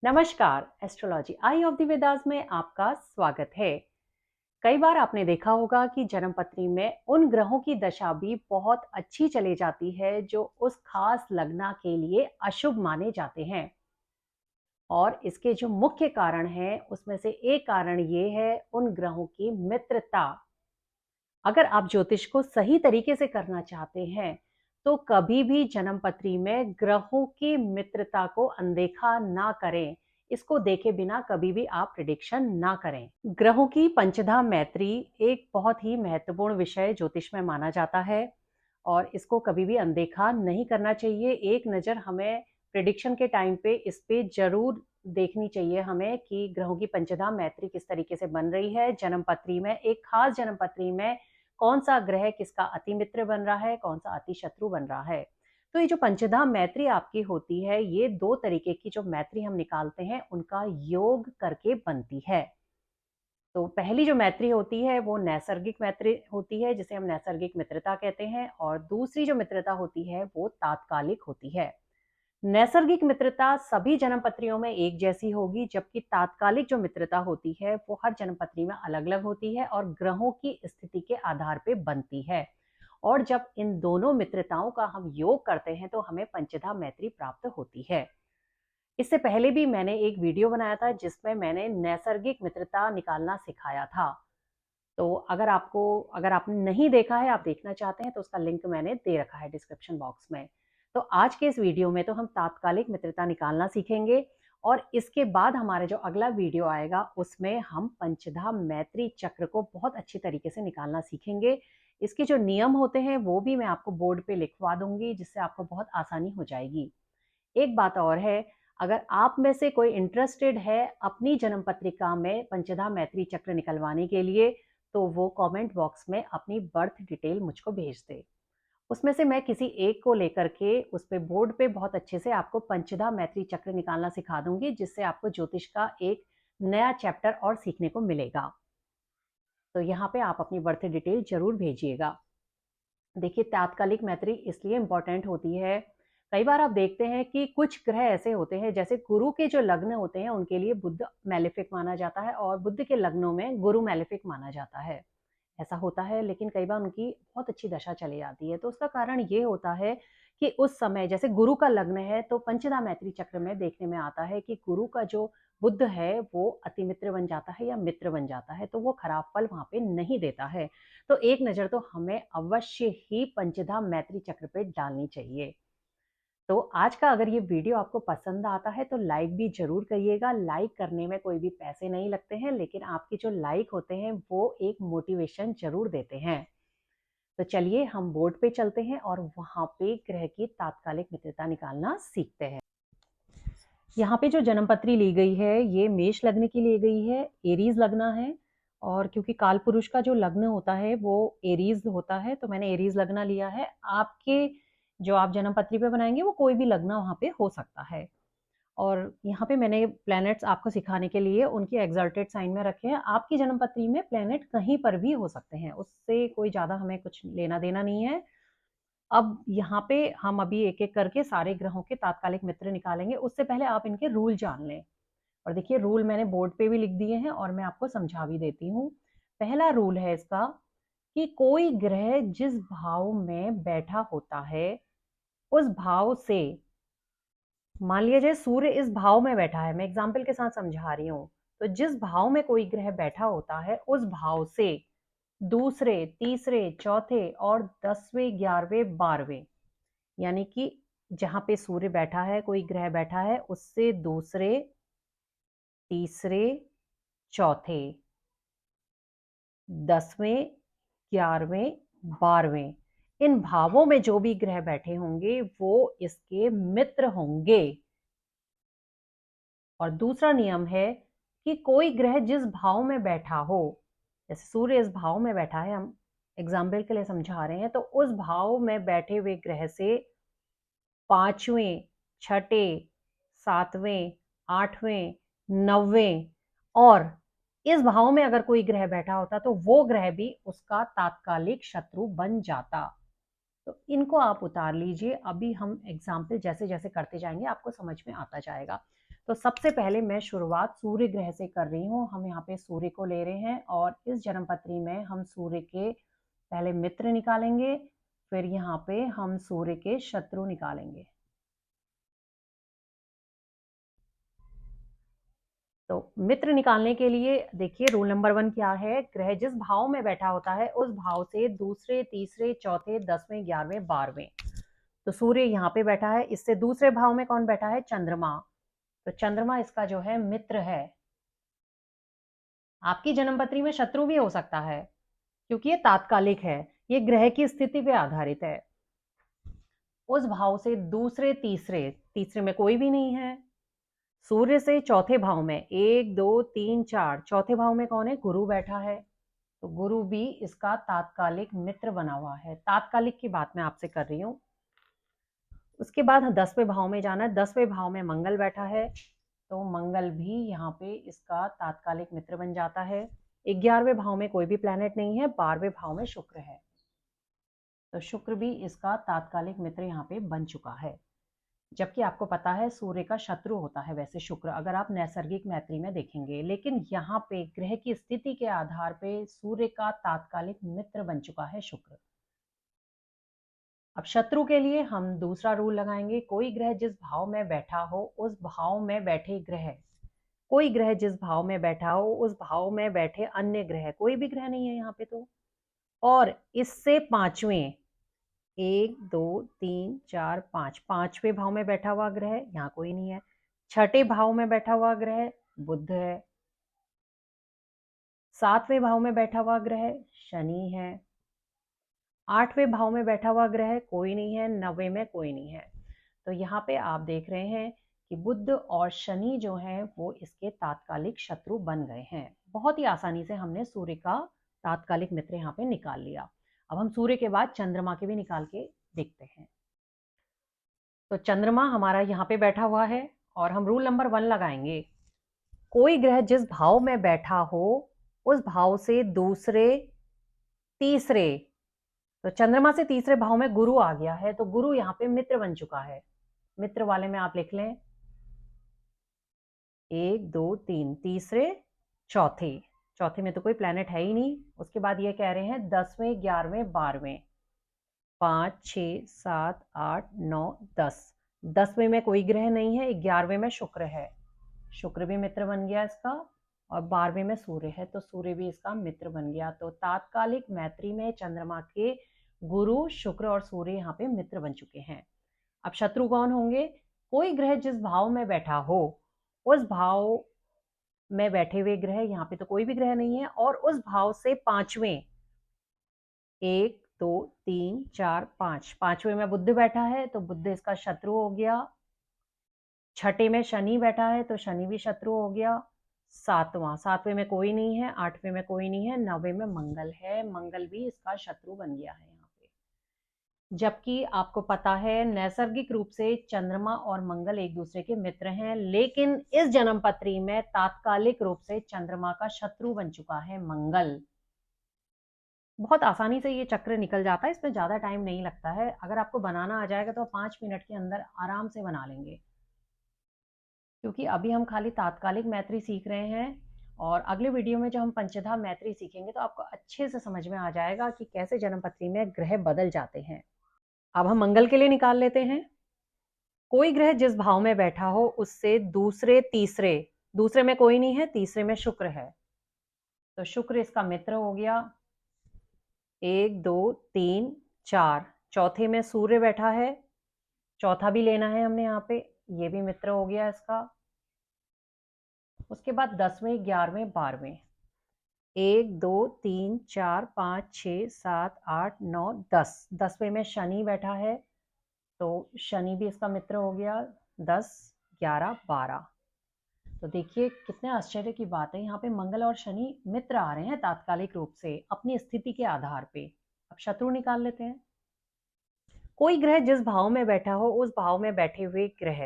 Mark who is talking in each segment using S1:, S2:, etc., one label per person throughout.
S1: नमस्कार। Astrology I of the Vedas में आपका स्वागत है। कई बार आपने देखा होगा कि जन्म पत्री में उन ग्रहों की दशा भी बहुत अच्छी चली जाती है जो उस खास लग्न के लिए अशुभ माने जाते हैं। और इसके जो मुख्य कारण हैं उसमें से एक कारण ये है उन ग्रहों की मित्रता। अगर आप ज्योतिष को सही तरीके से करना चाहते हैं तो कभी भी जन्म पत्री में ग्रहों की मित्रता को अनदेखा ना करें। इसको देखे बिना कभी भी आप प्रिडिक्शन ना करें। ग्रहों की पंचधा मैत्री एक बहुत ही महत्वपूर्ण विषय ज्योतिष में माना जाता है और इसको कभी भी अनदेखा नहीं करना चाहिए। एक नज़र हमें प्रिडिक्शन के टाइम पे इस पे जरूर देखनी चाहिए हमें कि ग्रहों की पंचधा मैत्री किस तरीके से बन रही है। जन्म पत्री में एक खास जन्म पत्री में कौन सा ग्रह किसका अति मित्र बन रहा है, कौन सा अति शत्रु बन रहा है। तो ये जो पंचधा मैत्री आपकी होती है, ये दो तरीके की जो मैत्री हम निकालते हैं उनका योग करके बनती है। तो पहली जो मैत्री होती है वो नैसर्गिक मैत्री होती है जिसे हम नैसर्गिक मित्रता कहते हैं, और दूसरी जो मित्रता होती है वो तात्कालिक होती है। नैसर्गिक मित्रता सभी जन्म पत्रियों में एक जैसी होगी, जबकि तात्कालिक जो मित्रता होती है वो हर जन्म पत्री में अलग अलग होती है और ग्रहों की स्थिति के आधार पर बनती है। और जब इन दोनों मित्रताओं का हम योग करते हैं तो हमें पंचधा मैत्री प्राप्त होती है। इससे पहले भी मैंने एक वीडियो बनाया था जिसमें मैंने नैसर्गिक मित्रता निकालना सिखाया था। तो अगर आपने नहीं देखा है, आप देखना चाहते हैं तो उसका लिंक मैंने दे रखा है डिस्क्रिप्शन बॉक्स में। तो आज के इस वीडियो में तो हम तात्कालिक मित्रता निकालना सीखेंगे और इसके बाद हमारे जो अगला वीडियो आएगा उसमें हम पंचधा मैत्री चक्र को बहुत अच्छी तरीके से निकालना सीखेंगे। इसके जो नियम होते हैं वो भी मैं आपको बोर्ड पे लिखवा दूंगी जिससे आपको बहुत आसानी हो जाएगी। एक बात और है, अगर आप में से कोई इंटरेस्टेड है अपनी जन्म पत्रिका में पंचधा मैत्री चक्र निकलवाने के लिए तो वो कमेंट बॉक्स में अपनी बर्थ डिटेल मुझको भेज दे। उसमें से मैं किसी एक को लेकर के उस पे बोर्ड पे बहुत अच्छे से आपको पंचधा मैत्री चक्र निकालना सिखा दूंगी, जिससे आपको ज्योतिष का एक नया चैप्टर और सीखने को मिलेगा। तो यहाँ पे आप अपनी बर्थ डिटेल जरूर भेजिएगा। देखिए, तात्कालिक मैत्री इसलिए इंपॉर्टेंट होती है, कई बार आप देखते हैं कि कुछ ग्रह ऐसे होते हैं, जैसे गुरु के जो लग्न होते हैं उनके लिए बुध मैलेफिक माना जाता है और बुध के लग्नों में गुरु मैलेफिक माना जाता है। ऐसा होता है, लेकिन कई बार उनकी बहुत अच्छी दशा चली जाती है। तो उसका कारण ये होता है कि उस समय जैसे गुरु का लग्न है तो पंचधा मैत्री चक्र में देखने में आता है कि गुरु का जो बुध है वो अति मित्र बन जाता है या मित्र बन जाता है, तो वो खराब फल वहां पे नहीं देता है। तो एक नजर तो हमें अवश्य ही पंचधा मैत्री चक्र पे डालनी चाहिए। तो आज का अगर ये वीडियो आपको पसंद आता है तो लाइक भी जरूर करिएगा। लाइक करने में कोई भी पैसे नहीं लगते हैं, लेकिन आपके जो लाइक होते हैं वो एक मोटिवेशन जरूर देते हैं। तो चलिए हम बोर्ड पे चलते हैं और वहां पे ग्रह की तात्कालिक मित्रता निकालना सीखते हैं। यहाँ पे जो जन्मपत्री ली गई है ये मेष लग्न की ली गई है, एरीज लग्न है। और क्योंकि काल पुरुष का जो लग्न होता है वो एरीज होता है तो मैंने एरीज लग्न लिया है। आपके जो आप जन्मपत्री पे बनाएंगे वो कोई भी लग्न वहां पे हो सकता है। और यहाँ पे मैंने प्लैनेट्स आपको सिखाने के लिए उनके एग्जल्टेड साइन में रखे हैं। आपकी जन्मपत्री में प्लैनेट कहीं पर भी हो सकते हैं, उससे कोई ज्यादा हमें कुछ लेना देना नहीं है। अब यहाँ पे हम अभी एक एक करके सारे ग्रहों के तात्कालिक मित्र निकालेंगे, उससे पहले आप इनके रूल जान लें। और देखिए, रूल मैंने बोर्ड पे भी लिख दिए हैं और मैं आपको समझा भी देती हूँ। पहला रूल है इसका कि कोई ग्रह जिस भाव में बैठा होता है उस भाव से, मान लिया जाए सूर्य इस भाव में बैठा है, मैं एग्जाम्पल के साथ समझा रही हूँ, तो जिस भाव में कोई ग्रह बैठा होता है उस भाव से दूसरे, तीसरे, चौथे और 10वें, 11वें, 12वें, यानी कि जहां पे सूर्य बैठा है, कोई ग्रह बैठा है, उससे दूसरे, तीसरे, चौथे, 10वें, 11वें, 12वें, इन भावों में जो भी ग्रह बैठे होंगे वो इसके मित्र होंगे। और दूसरा नियम है कि कोई ग्रह जिस भाव में बैठा हो, जैसे सूर्य इस भाव में बैठा है, हम एग्जाम्पल के लिए समझा रहे हैं, तो उस भाव में बैठे हुए ग्रह से 5वें, छठे, 7वें, 8वें, 9वें और इस भाव में अगर कोई ग्रह बैठा होता तो वो ग्रह भी उसका तात्कालिक शत्रु बन जाता। तो इनको आप उतार लीजिए, अभी हम एग्जाम्पल जैसे जैसे करते जाएंगे आपको समझ में आता जाएगा। तो सबसे पहले मैं शुरुआत सूर्य ग्रह से कर रही हूँ। हम यहाँ पे सूर्य को ले रहे हैं और इस जन्मपत्री में हम सूर्य के पहले मित्र निकालेंगे, फिर यहाँ पे हम सूर्य के शत्रु निकालेंगे। तो मित्र निकालने के लिए देखिए रूल नंबर 1 क्या है, ग्रह जिस भाव में बैठा होता है उस भाव से दूसरे, तीसरे, चौथे, 10वें, 11वें, 12वें। तो सूर्य यहाँ पे बैठा है, इससे दूसरे भाव में कौन बैठा है? चंद्रमा। तो चंद्रमा इसका जो है मित्र है। आपकी जन्मपत्री में शत्रु भी हो सकता है क्योंकि ये तात्कालिक है, ये ग्रह की स्थिति पे आधारित है। उस भाव से दूसरे, तीसरे, तीसरे में कोई भी नहीं है। सूर्य से चौथे भाव में 1 2 3 4, चौथे भाव में कौन है? गुरु बैठा है। तो गुरु भी इसका तात्कालिक मित्र बना हुआ है। तात्कालिक की बात मैं आपसे कर रही हूँ। उसके बाद 10वें भाव में जाना है। 10वें भाव में मंगल बैठा है, तो मंगल भी यहाँ पे इसका तात्कालिक मित्र बन जाता है। 11वें भाव में कोई भी प्लैनेट नहीं है, 12वें भाव में शुक्र है, तो शुक्र भी इसका तात्कालिक मित्र यहाँ पे बन चुका है। जबकि आपको पता है सूर्य का शत्रु होता है वैसे शुक्र, अगर आप नैसर्गिक मैत्री में देखेंगे, लेकिन यहाँ पे ग्रह की स्थिति के आधार पे सूर्य का तात्कालिक मित्र बन चुका है शुक्र। अब शत्रु के लिए हम दूसरा रूल लगाएंगे, कोई ग्रह जिस भाव में बैठा हो उस भाव में बैठे ग्रह, कोई ग्रह जिस भाव में बैठा हो उस भाव में बैठे अन्य ग्रह, कोई भी ग्रह नहीं है यहाँ पे तो, और इससे पांचवें, 1 2 3 4 5, पांचवें भाव में बैठा हुआ ग्रह यहाँ कोई नहीं है। छठे भाव में बैठा हुआ ग्रह बुध है। सातवें भाव में बैठा हुआ ग्रह शनि है। आठवें भाव में बैठा हुआ ग्रह कोई नहीं है। नवे में कोई नहीं है। तो यहाँ पे आप देख रहे हैं कि बुध और शनि जो हैं वो इसके तात्कालिक शत्रु बन गए हैं। बहुत ही आसानी से हमने सूर्य का तात्कालिक मित्र यहाँ पे निकाल लिया। अब हम सूर्य के बाद चंद्रमा के भी निकाल के देखते हैं। तो चंद्रमा हमारा यहाँ पे बैठा हुआ है और हम रूल नंबर 1 लगाएंगे, कोई ग्रह जिस भाव में बैठा हो उस भाव से दूसरे, तीसरे, तो चंद्रमा से तीसरे भाव में गुरु आ गया है, तो गुरु यहाँ पे मित्र बन चुका है। मित्र वाले में आप लिख लें 1 2 3, तीसरे, चौथे, चौथे में तो कोई प्लैनेट है ही नहीं। उसके बाद ये कह रहे हैं 10वें, 11वें, 12वें, 5 6 7 8 9 10, 10वें में कोई ग्रह नहीं है। 11वें में शुक्र है, शुक्र भी मित्र बन गया इसका, और 12वें में सूर्य है, तो सूर्य भी इसका मित्र बन गया। तो तात्कालिक मैत्री में चंद्रमा के गुरु, शुक्र और सूर्य यहाँ पे मित्र बन चुके हैं। अब शत्रु कौन होंगे? कोई ग्रह जिस भाव में बैठा हो उस भाव में बैठे हुए ग्रह, यहाँ पे तो कोई भी ग्रह नहीं है, और उस भाव से पांचवें, 1 2 3 4 5, पांचवें में बुध बैठा है, तो बुध इसका शत्रु हो गया। छठे में शनि बैठा है, तो शनि भी शत्रु हो गया। सातवां, सातवें में कोई नहीं है, आठवें में कोई नहीं है, नवे में मंगल है, मंगल भी इसका शत्रु बन गया है यहाँ पे। जबकि आपको पता है नैसर्गिक रूप से चंद्रमा और मंगल एक दूसरे के मित्र हैं, लेकिन इस जन्मपत्री में तात्कालिक रूप से चंद्रमा का शत्रु बन चुका है मंगल। बहुत आसानी से ये चक्र निकल जाता है, इसमें ज्यादा टाइम नहीं लगता है। अगर आपको बनाना आ जाएगा तो 5 मिनट के अंदर आराम से बना लेंगे, क्योंकि अभी हम खाली तात्कालिक मैत्री सीख रहे हैं, और अगले वीडियो में जब हम पंचधा मैत्री सीखेंगे तो आपको अच्छे से समझ में आ जाएगा कि कैसे जन्मपत्री में ग्रह बदल जाते हैं। अब हम मंगल के लिए निकाल लेते हैं, कोई ग्रह जिस भाव में बैठा हो उससे दूसरे, तीसरे, दूसरे में कोई नहीं है, तीसरे में शुक्र है, तो शुक्र इसका मित्र हो गया। 1 2 3 4, चौथे में सूर्य बैठा है, चौथा भी लेना है हमने यहाँ पे, ये भी मित्र हो गया इसका। उसके बाद 10वें, 11वें, 12वें, 1 2 3 4 5 6 7 8 9 10, 10वें में शनि बैठा है, तो शनि भी इसका मित्र हो गया। 10 11 12, तो देखिए कितने आश्चर्य की बात है, यहाँ पे मंगल और शनि मित्र आ रहे हैं तात्कालिक रूप से अपनी स्थिति के आधार पे। अब शत्रु निकाल लेते हैं, कोई ग्रह जिस भाव में बैठा हो उस भाव में बैठे हुए ग्रह,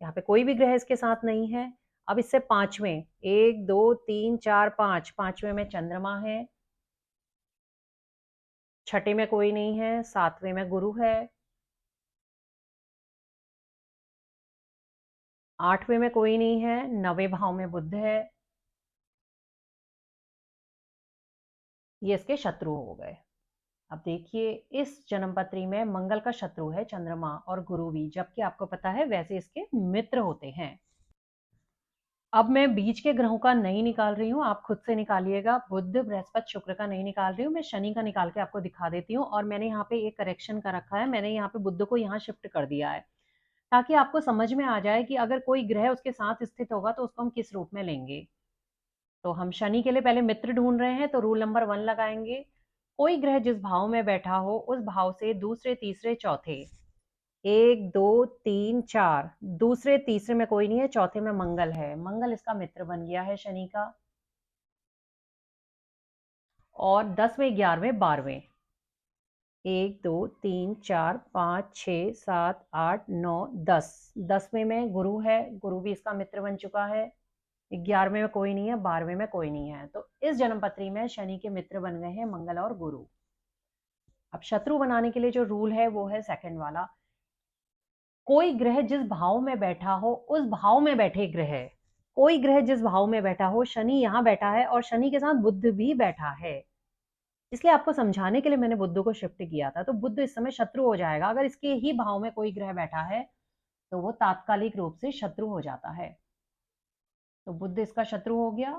S1: यहाँ पे कोई भी ग्रह इसके साथ नहीं है। अब इससे पांचवें, 1 2 3 4 5, पांचवें में चंद्रमा है, छठे में कोई नहीं है, सातवें में गुरु है, 8वें में कोई नहीं है, 9वें भाव में बुध है, ये इसके शत्रु हो गए। अब देखिए, इस जन्मपत्री में मंगल का शत्रु है चंद्रमा और गुरु भी, जबकि आपको पता है वैसे इसके मित्र होते हैं। अब मैं बीच के ग्रहों का नहीं निकाल रही हूँ, आप खुद से निकालिएगा। बुध, बृहस्पति, शुक्र का नहीं निकाल रही हूँ, मैं शनि का निकाल के आपको दिखा देती हूँ। और मैंने यहाँ पे एक करेक्शन का रखा है, मैंने यहाँ पे बुध को यहाँ शिफ्ट कर दिया है, ताकि आपको समझ में आ जाए कि अगर कोई ग्रह उसके साथ स्थित होगा तो उसको हम किस रूप में लेंगे। तो हम शनि के लिए पहले मित्र ढूंढ रहे हैं, तो रूल नंबर 1 लगाएंगे। कोई ग्रह जिस भाव में बैठा हो उस भाव से दूसरे, तीसरे, चौथे, 1 2 3 4, दूसरे तीसरे में कोई नहीं है, चौथे में मंगल है, मंगल इसका मित्र बन गया है शनि का। और 10वें, 11वें, 12वें, 1 2 3 4 5 6 7 8 9 10, 10वें में गुरु है, गुरु भी इसका मित्र बन चुका है। 11वें में कोई नहीं है, 12वें में कोई नहीं है, तो इस जन्मपत्री में शनि के मित्र बन गए हैं मंगल और गुरु। अब शत्रु बनाने के लिए जो रूल है वो है सेकंड वाला। कोई ग्रह जिस भाव में बैठा हो उस भाव में बैठे ग्रह, कोई ग्रह जिस भाव में बैठा हो, शनि यहाँ बैठा है और शनि के साथ बुध भी बैठा है, इसलिए आपको समझाने के लिए मैंने बुध को शिफ्ट किया था। तो बुध इस समय शत्रु हो जाएगा, अगर इसके ही भाव में कोई ग्रह बैठा है तो वो तात्कालिक रूप से शत्रु हो जाता है। तो बुध इसका शत्रु हो गया।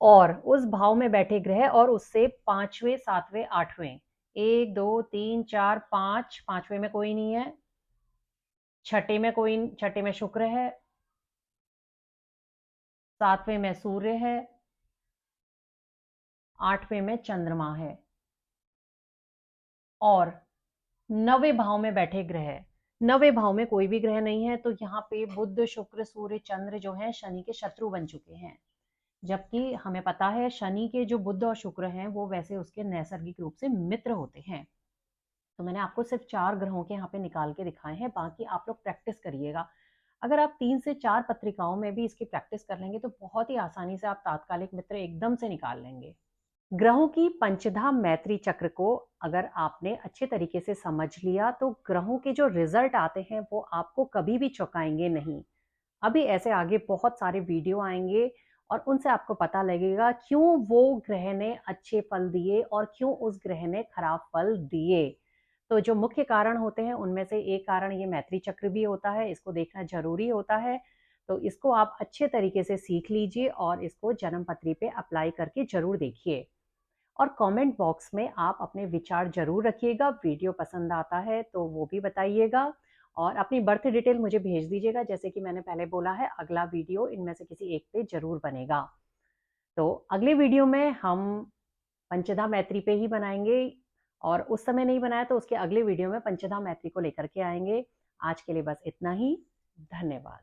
S1: और उस भाव में बैठे ग्रह और उससे 5वें, 7वें, 8वें, 1 2 3 4 5, 5वें में कोई नहीं है, छठे में शुक्र है, 7वें में सूर्य है, 8वें में चंद्रमा है, और 9वें भाव में बैठे ग्रह, 9वें भाव में कोई भी ग्रह नहीं है, तो यहाँ पे बुध, शुक्र, सूर्य, चंद्र जो है शनि के शत्रु बन चुके हैं। जबकि हमें पता है शनि के जो बुध और शुक्र हैं वो वैसे उसके नैसर्गिक रूप से मित्र होते हैं। तो मैंने आपको सिर्फ 4 ग्रहों के यहाँ पे निकाल के दिखाए हैं, बाकी आप लोग प्रैक्टिस करिएगा। अगर आप 3 से 4 पत्रिकाओं में भी इसकी प्रैक्टिस कर लेंगे तो बहुत ही आसानी से आप तात्कालिक मित्र एकदम से निकाल लेंगे। ग्रहों की पंचधा मैत्री चक्र को अगर आपने अच्छे तरीके से समझ लिया तो ग्रहों के जो रिजल्ट आते हैं वो आपको कभी भी चौंकाएंगे नहीं। अभी ऐसे आगे बहुत सारे वीडियो आएंगे और उनसे आपको पता लगेगा क्यों वो ग्रह ने अच्छे फल दिए और क्यों उस ग्रह ने खराब फल दिए। तो जो मुख्य कारण होते हैं उनमें से एक कारण ये मैत्री चक्र भी होता है, इसको देखना जरूरी होता है। तो इसको आप अच्छे तरीके से सीख लीजिए और इसको जन्मपत्री पे अप्लाई करके जरूर देखिए। और कमेंट बॉक्स में आप अपने विचार जरूर रखिएगा। वीडियो पसंद आता है तो वो भी बताइएगा और अपनी बर्थ डिटेल मुझे भेज दीजिएगा। जैसे कि मैंने पहले बोला है, अगला वीडियो इनमें से किसी एक पे जरूर बनेगा। तो अगले वीडियो में हम पंचधा मैत्री पे ही बनाएंगे, और उस समय नहीं बनाया तो उसके अगले वीडियो में पंचधा मैत्री को लेकर के आएंगे। आज के लिए बस इतना ही। धन्यवाद।